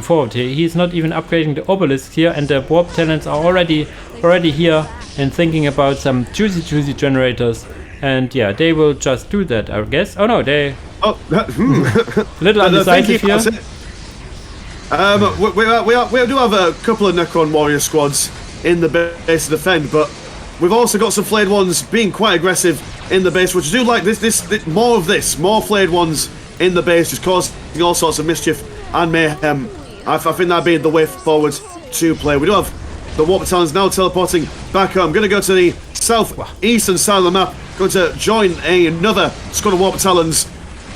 forward here. He's not even upgrading the obelisk here, and the warp talents are already here and thinking about some juicy generators. And yeah, they will just do that, I guess. Oh no, they little undecisive here. We do have a couple of Necron warrior squads in the base to defend, but we've also got some flayed ones being quite aggressive in the base, which I do like. This more flayed ones in the base, just causing all sorts of mischief and mayhem. I think that'd be the way forward to play. We do have the Warp Talons now teleporting back home. I'm going to go to the southeastern side of the map, going to join another squad of Warp Talons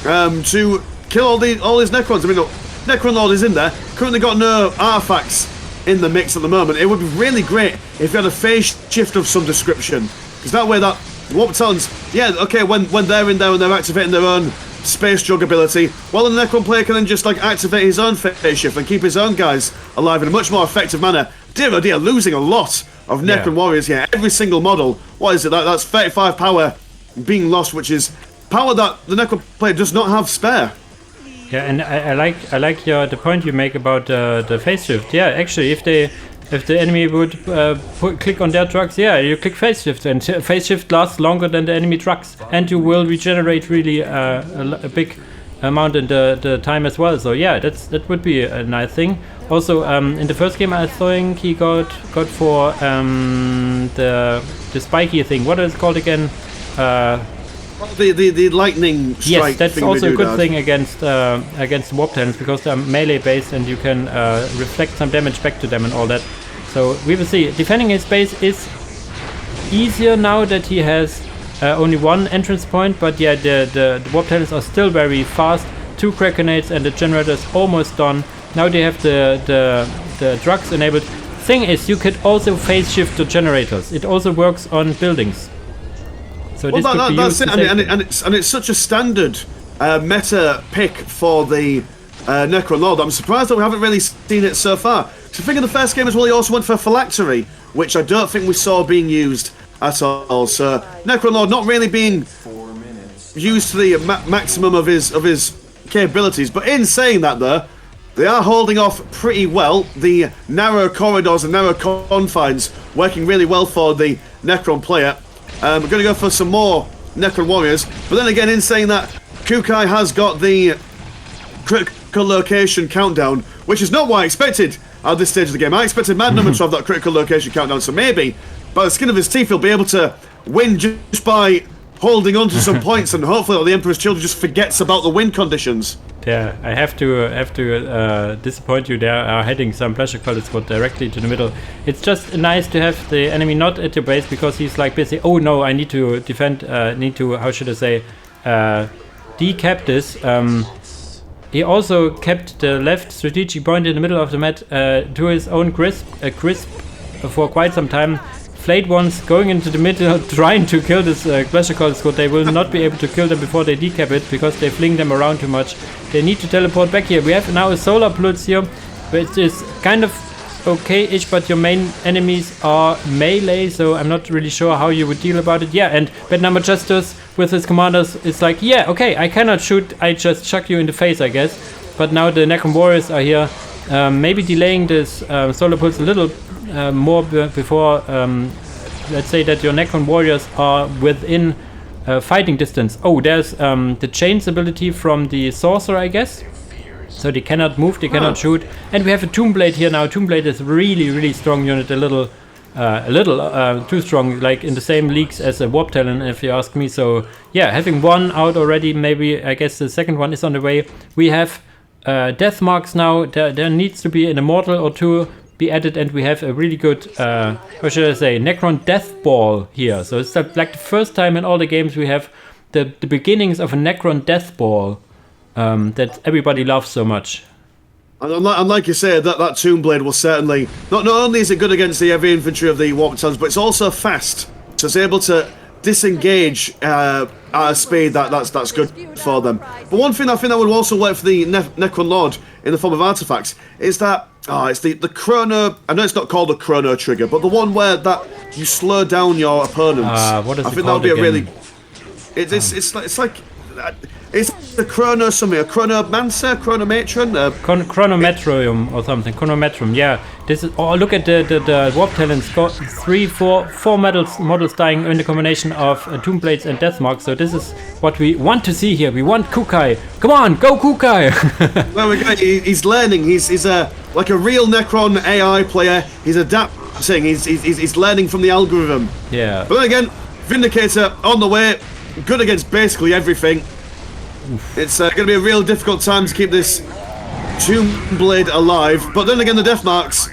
to kill all his Necrons. I mean, look, Necron Lord is in there. Currently got no artifacts in the mix at the moment. It would be really great if you had a phase shift of some description, because that way that Warp Talons, yeah, okay, when they're in there and they're activating their own space jug ability, well, the Necron player can then just like activate his own phase shift and keep his own guys alive in a much more effective manner. Dear oh dear, losing a lot of Necron warriors here. Every single model, what is it? That's 35 power being lost, which is power that the Necron player does not have spare. Yeah, and I like the point you make about the phase shift. Yeah, actually, if the enemy would click on their trucks, yeah, you click phase shift, and phase shift lasts longer than the enemy trucks, and you will regenerate really a big amount in the time as well. So yeah, that would be a nice thing. Also, in the first game, I think he got for the spiky thing. What is it called again? The lightning strike. Yes, that's also a good thing against warp talents, because they're melee based and you can reflect some damage back to them and all that. So we will see. Defending his base is easier now that he has only one entrance point, but yeah, the warp talents are still very fast. 2 crack grenades and the generator is almost done. Now they have the drugs enabled. Thing is, you could also phase shift the generators. It also works on buildings. So well, that's it, and it's such a standard meta pick for the Necron Lord. I'm surprised that we haven't really seen it so far. So I think in the first game as well, he also went for phylactery, which I don't think we saw being used at all. So Necron Lord not really being used to the maximum of his capabilities. But in saying that, though, they are holding off pretty well. The narrow corridors and narrow confines working really well for the Necron player. We're going to go for some more Necron warriors, but then again, in saying that, Kekuy has got the critical location countdown, which is not what I expected at this stage of the game. I expected Mad Number to have that critical location countdown, so maybe by the skin of his teeth he'll be able to win just by holding on to some points, and hopefully the Emperor's Children just forgets about the win conditions. Yeah, I have to disappoint you. There are heading some pleasure colored squad directly to the middle. It's just nice to have the enemy not at your base, because he's like busy. Oh no, I need to defend. Need to, how should I say, decap this. He also kept the left strategic point in the middle of the map to his own crisp for quite some time. Flayed ones going into the middle, trying to kill this Pleasure Cult squad. They will not be able to kill them before they decap it, because they fling them around too much. They need to teleport back here. We have now a Solar Plutz here, which is kind of okay-ish, but your main enemies are melee, so I'm not really sure how you would deal about it. Yeah, and Bad Number Justice with his commanders is like, yeah, okay, I cannot shoot, I just chuck you in the face, I guess. But now the Necron warriors are here, maybe delaying this Solar Pulse a little more before, let's say that your Necron warriors are within fighting distance. Oh, there's the chains ability from the sorcerer, I guess. So they cannot move, they cannot shoot. And we have a Tomb Blade here now. Tomb Blade is really, really strong unit, a little too strong, like in the same leagues as a Warp Talon, if you ask me. So yeah, having one out already, maybe I guess the second one is on the way. We have death marks now. There needs to be an immortal or two be added, and we have a really good, what should I say, Necron Death Ball here. So it's like the first time in all the games we have the beginnings of a Necron Death Ball that everybody loves so much. And like you say, that Tomb Blade will certainly, not only is it good against the heavy infantry of the Warp Talons, but it's also fast. So it's able to disengage at a speed that's good for them. But one thing I think that would also work for the Necron Lord in the form of artifacts is that it's the chrono. I know it's not called a chrono trigger, but the one where that you slow down your opponents. What is I it think called that would be again? a really. It's like. It's the Chrono something, a Chronomancer, Chronomatron, Chronometrium or something. Chronometrum, yeah. This is. Oh, look at the Warp Talents. Got 4 models dying in the combination of Tomb Blades and Death Marks. So this is what we want to see here. We want Kekuy. Come on, go Kekuy! Well, he's learning. He's like a real Necron AI player. He's adapting. He's learning from the algorithm. Yeah. But then again, Vindicator on the way, good against basically everything. Oof. It's going to be a real difficult time to keep this Tomb Blade alive. But then again, the Death Marks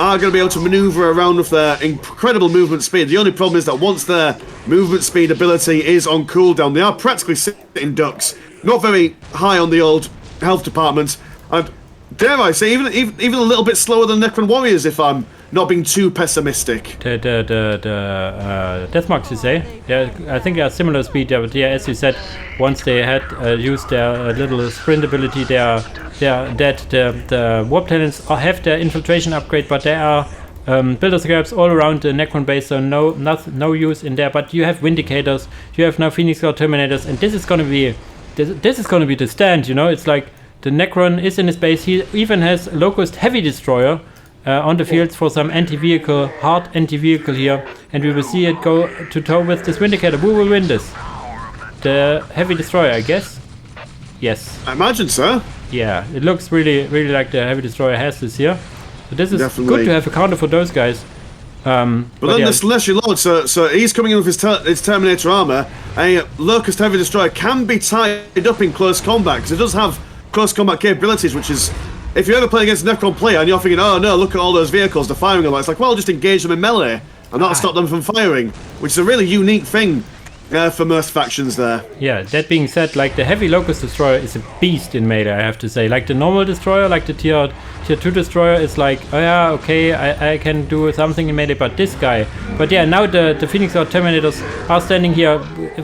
are going to be able to maneuver around with their incredible movement speed. The only problem is that once their movement speed ability is on cooldown, they are practically sitting ducks. Not very high on the old health department. And dare I say, even a little bit slower than Necron Warriors, if I'm not being too pessimistic. The Deathmarks, you say? Yeah, I think they are similar speed. Yeah, but yeah, as you said, once they had used their little sprint ability, they are dead. The Warp Talents have their infiltration upgrade, but they are builder scraps all around the Necron base, so no use in there. But you have Vindicators, you have now Phoenix Guard Terminators, and this is gonna be the stand. You know, it's like the Necron is in his base. He even has Locust Heavy Destroyer on the fields for some anti-vehicle, hard anti-vehicle here, and we will see it go to toe with this Vindicator. Who will win this? The Heavy Destroyer, I guess. Yes. I imagine so. Yeah, it looks really like the Heavy Destroyer has this here. So this is Definitely good to have a counter for those guys. But then yeah. the Celestial Lord, so he's coming in with his Terminator armor. A Locust Heavy Destroyer can be tied up in close combat because it does have close combat capabilities, which is, if you ever play against a Necron player and you're thinking, oh no, look at all those vehicles, they're firing a lot, it's like, well, just engage them in melee and that'll stop them from firing, which is a really unique thing for most factions there. Yeah, that being said, like the Heavy Locust Destroyer is a beast in melee, I have to say. Like the normal Destroyer, like the tier 2 Destroyer is like, oh yeah, okay, I can do something in melee, but this guy. But yeah, now the Phoenix Guard Terminators are standing here,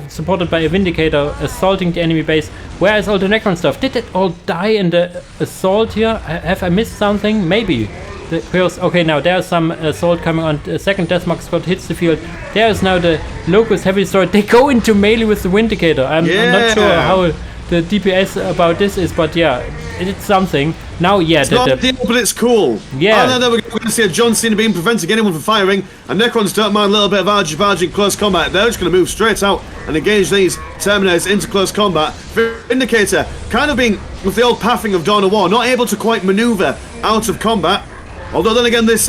supported by a Vindicator, assaulting the enemy base. Where is all the Necron stuff? Did it all die in the assault here? Have I missed something? Maybe. Because, okay, now there's some assault coming on. The second Deathmark squad hits the field. There is now the Locust Heavy Destroyer. They go into melee with the Vindicator. I'm not sure how the DPS about this is, but yeah, it's something. Now, yeah. It's not ideal, but it's cool. Yeah. Oh, no, we're going to see a John Cena being preventing anyone from firing, and Necrons don't mind a little bit of argy-bargy in close combat. They're just going to move straight out and engage these Terminators into close combat. Vindicator kind of being, with the old pathing of Dawn of War, not able to quite maneuver out of combat. Although then again, this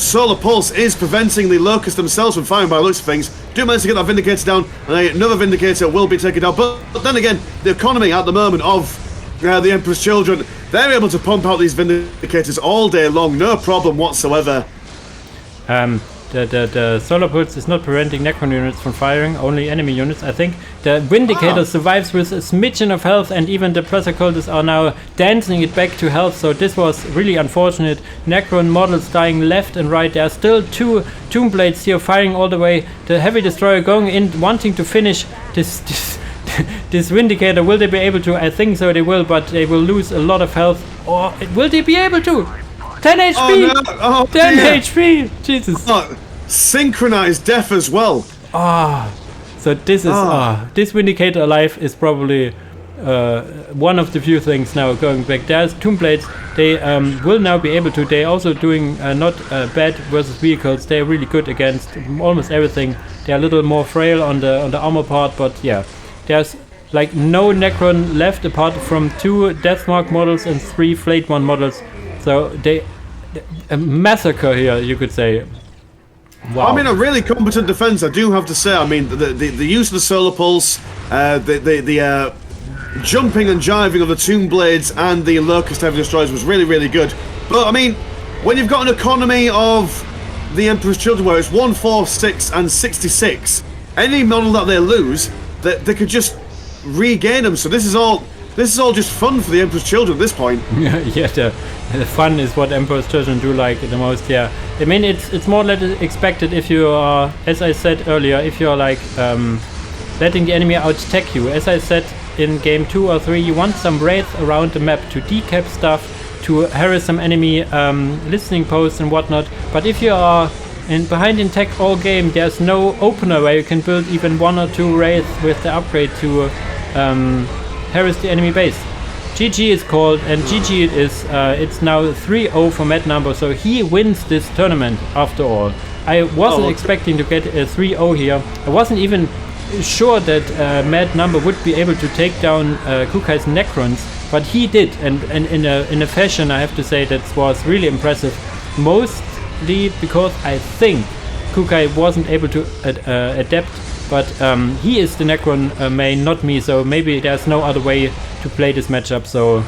Solar Pulse is preventing the Locust themselves from firing by the looks of things. Do manage to get that Vindicator down, and another Vindicator will be taken down. But then again, the economy at the moment of the Emperor's Children, they're able to pump out these Vindicators all day long, no problem whatsoever. The Solar Pulse is not preventing Necron units from firing, only enemy units. I think the Vindicator survives with a smidgen of health, and even the Pressure Cultists are now dancing it back to health, so this was really unfortunate. Necron models dying left and right. There are still two Tomb Blades here firing all the way. The Heavy Destroyer going in, wanting to finish this this Vindicator. Will they be able to? I think so, they will, but they will lose a lot of health. Or will they be able to? 10 HP! Oh, no. Oh, 10 dear. HP! Jesus. Oh, synchronized death as well. So this is this Vindicator alive is probably one of the few things now going back. There's Tomb Blades. They will now be able to. They're also doing not bad versus vehicles. They're really good against almost everything. They're a little more frail on the armor part, but yeah, there's like no Necron left apart from 2 Deathmark models and 3 Flayed One models. So a massacre here, you could say. Wow. I mean, a really competent defense, I do have to say. I mean, the use of the Solar Pulse, the jumping and jiving of the Tomb Blades and the Locust Heavy Destroyers was really, really good. But I mean, when you've got an economy of the Emperor's Children where it's 1, 4, 6, and 66, any model that they lose, they could just regain them. So this is all just fun for the Emperor's Children at this point. Yeah, the fun is what Emperor's Children do like the most. Yeah, I mean it's more or less expected if you are, as I said earlier, if you're like letting the enemy out-tech you. As I said in game 2 or 3, you want some wraith around the map to decap stuff, to harass some enemy listening posts and whatnot. But if you are behind in tech all game, there's no opener where you can build even 1 or 2 wraiths with the upgrade to harass the enemy base. GG is called, and GG it is. It's now 3-0 for Mad Number, so he wins this tournament after all. I wasn't expecting to get a 3-0 here. I wasn't even sure that Mad Number would be able to take down Kekuy's Necrons, but he did, and in a fashion, I have to say, that was really impressive. Mostly because I think Kekuy wasn't able to adapt, but he is the Necron main, not me, so maybe there's no other way to play this matchup. So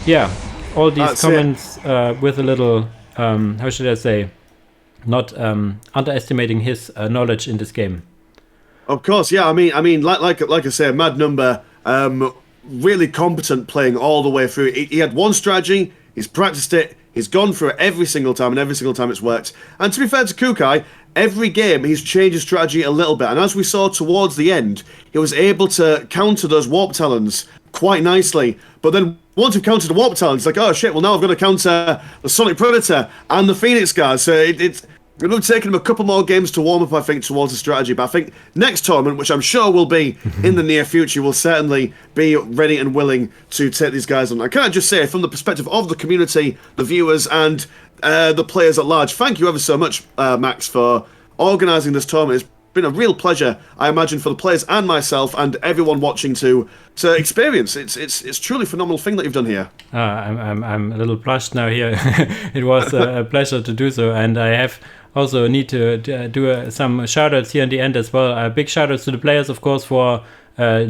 yeah, all these comments with a little, how should I say, not underestimating his knowledge in this game. Of course, yeah. I mean, like I say, Mad Number, really competent playing all the way through. He had one strategy. He's practiced it. He's gone through it every single time, and every single time it's worked. And to be fair to Kekuy, every game he's changed his strategy a little bit. And as we saw towards the end, he was able to counter those Warp Talons quite nicely. But then once we've countered the Warp Talons, it's like, oh shit, well now I've got to counter the Sonic Predator and the Phoenix guards. So it would have taken him a couple more games to warm up, I think, towards the strategy. But I think next tournament, which I'm sure will be in the near future, will certainly be ready and willing to take these guys on. I can't just say, from the perspective of the community, the viewers, and the players at large, thank you ever so much, Max, for organising this tournament. It's been a real pleasure, I imagine, for the players and myself and everyone watching to experience. It's truly a phenomenal thing that you've done here. I'm a little blushed now here. It was a pleasure to do so, and I have also need to do some shout-outs here in the end as well. Big shout-outs to the players, of course, for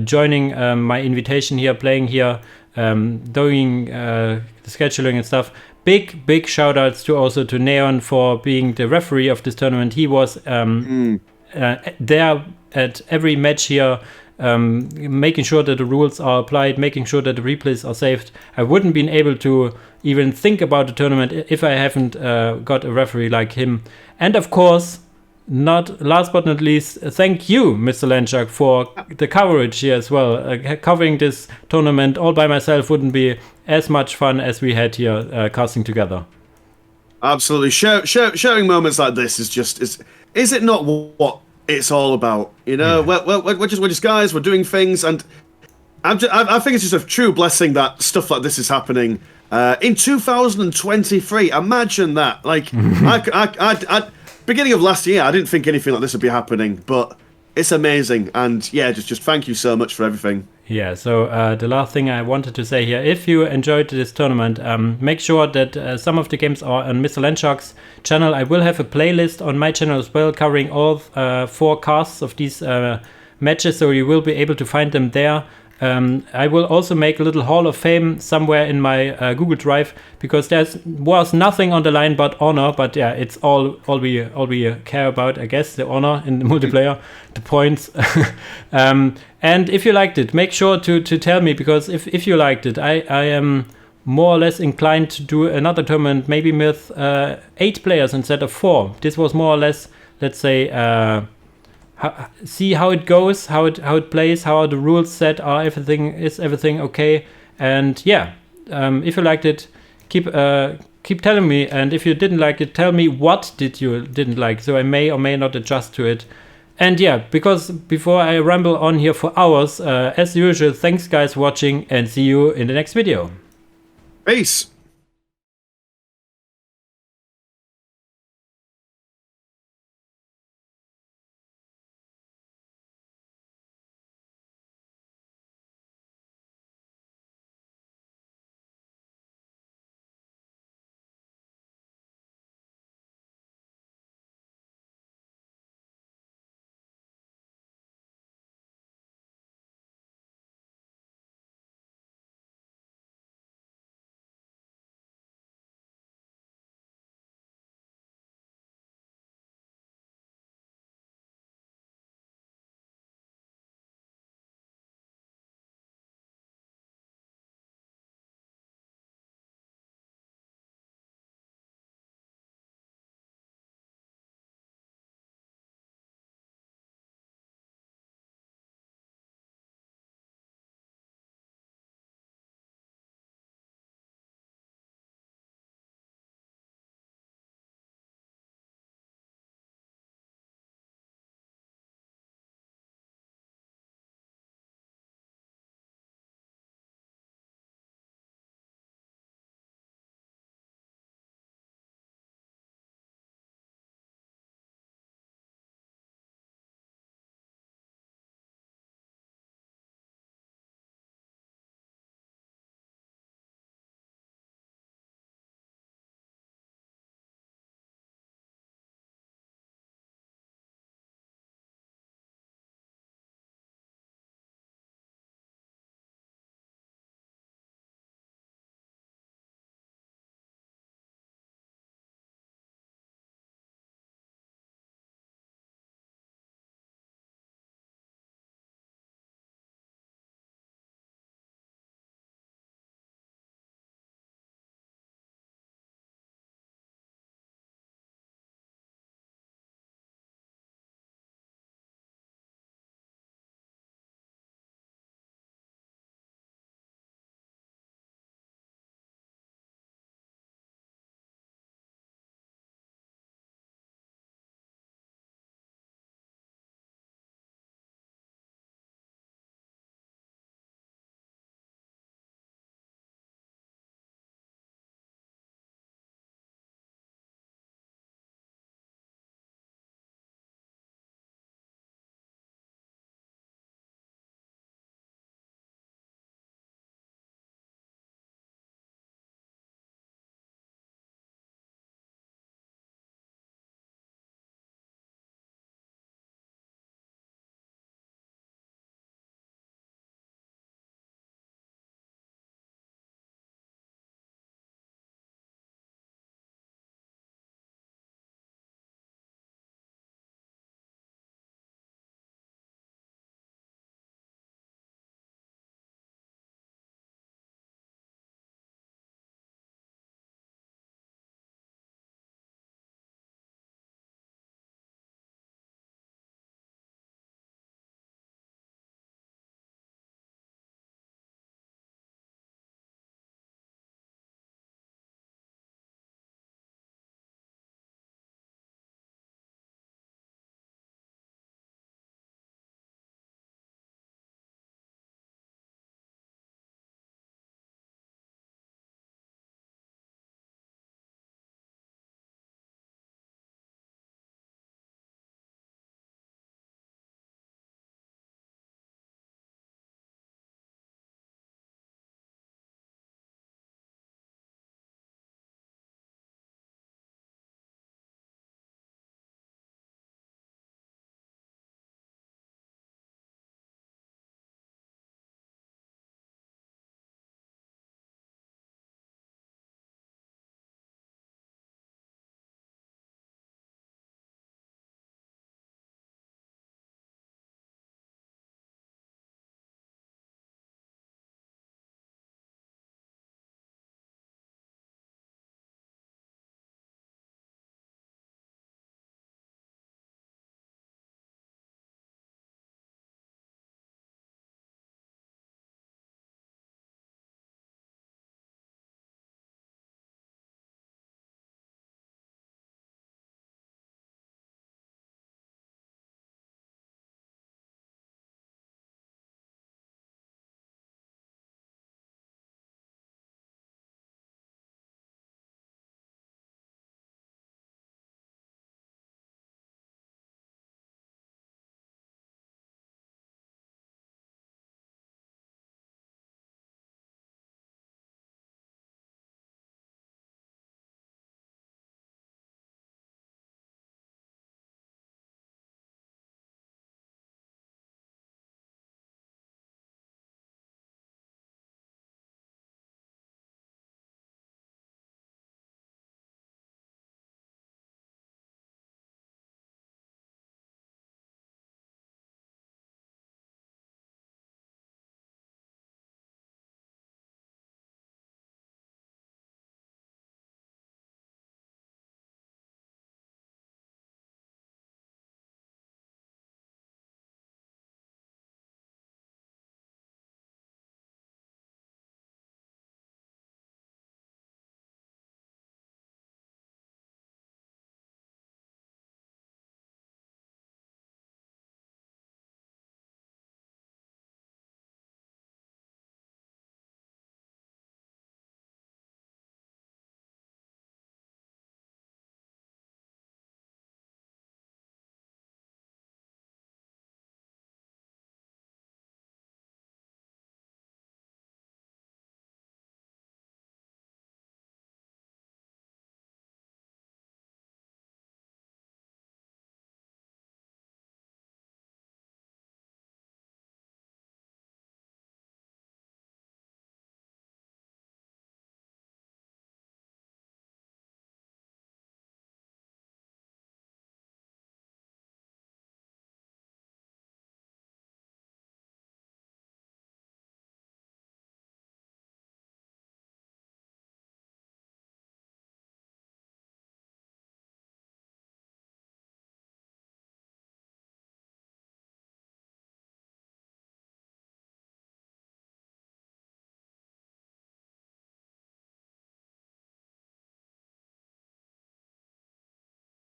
joining my invitation here, playing here, doing the scheduling and stuff. Big shout-outs also to Neon for being the referee of this tournament. He was there at every match here, making sure that the rules are applied, making sure that the replays are saved. I wouldn't been able to even think about the tournament if I haven't got a referee like him. And of course, not last but not least, thank you, Mr. Lanchuk, for the coverage here as well. Covering this tournament all by myself wouldn't be as much fun as we had here casting together. Absolutely. Sharing moments like this is it not what it's all about? You know, we're just guys, we're doing things, and I think it's just a true blessing that stuff like this is happening in 2023. Imagine that. Like, I beginning of last year, I didn't think anything like this would be happening, but it's amazing. And yeah, just thank you so much for everything. Yeah, so the last thing I wanted to say here, if you enjoyed this tournament, make sure that some of the games are on Mr. Lanchuk's channel. I will have a playlist on my channel as well, covering all 4 casts of these matches, so you will be able to find them there. I will also make a little Hall of Fame somewhere in my Google Drive, because there was nothing on the line but honor. But yeah, it's all we care about, I guess, the honor in the multiplayer, the points. And if you liked it, make sure to tell me, because if you liked it, I am more or less inclined to do another tournament, maybe with 8 players instead of 4. This was more or less, let's say, see how it goes, how it plays, how are the rules set, is everything okay? And yeah, if you liked it, keep telling me, and if you didn't like it, tell me what didn't like, so I may or may not adjust to it. And yeah, because before I ramble on here for hours, as usual, thanks guys for watching, and see you in the next video. Peace.